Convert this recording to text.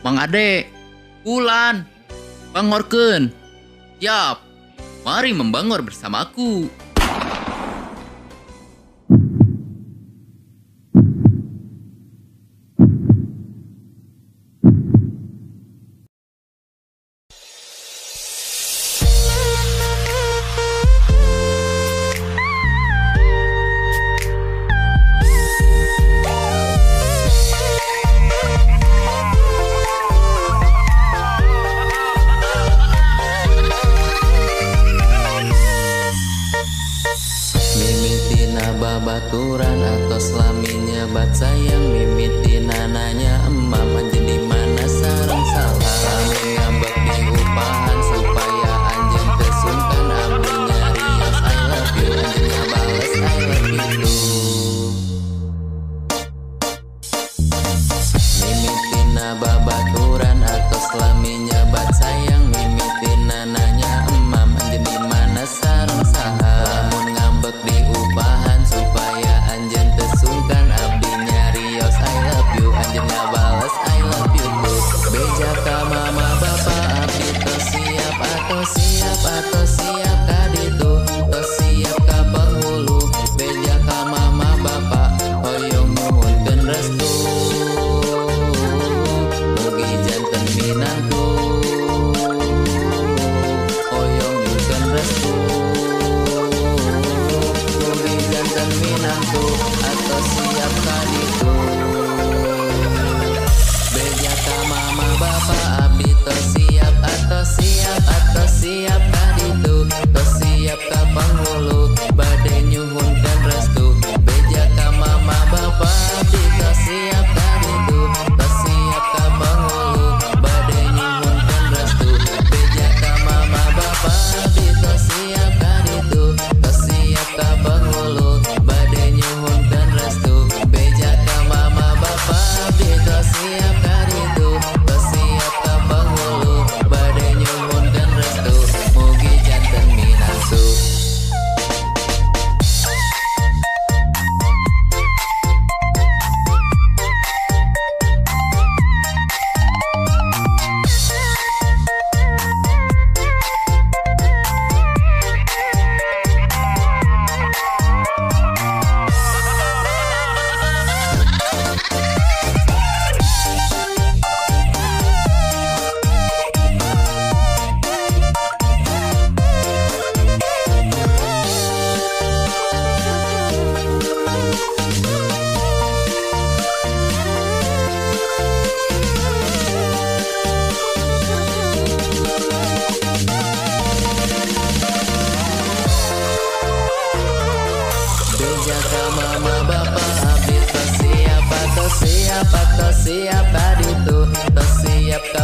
Mang Ade, Ulan, bangorkeun. Siap, mari membangor bersamaku. Babaturan atau selaminya bat sayang mimitina nanya emam anjeun di mana sareng salah lamun ngambek di upahan supaya anjeun teu sungkan abdi nyarios I love you anjeun ngabales I love you too mimitina babaturan atau selaminya bat sayang mimitina nanya emam anjeun di mana sareng salah lamun ngambek di upahan supaya anjeun teu sungkan abdi nyarios I love you anjeun ngabales I love you too beja ka mama bapa abdi tos siap atau siap ka ditu tos siap ka penghulu beja ka mama bapa hoyong nuhunkeun restu mugi janten minantu hoyong nyuhkeun restu minantu atau siap ka ditu beja ka mama bapa abdi tos siap atau siap ka ditu tos siap ka penghulu bade nyuhunkeun restu beja ka mama bapa abdi tos siap ka ditu tos siap ka penghulu bade nyuhunkeun restu beja ka mama bapa abdi tos siap ka ditu tos siap ka penghulu bade nyuhunkeun restu beja ka mama bapa abdi tos siap ka ditu tos siap ka penghulu bade nyuhunkeun restu mugi janten minantu beja ka mama bapa abdi tos siap ka ditu tos siap ka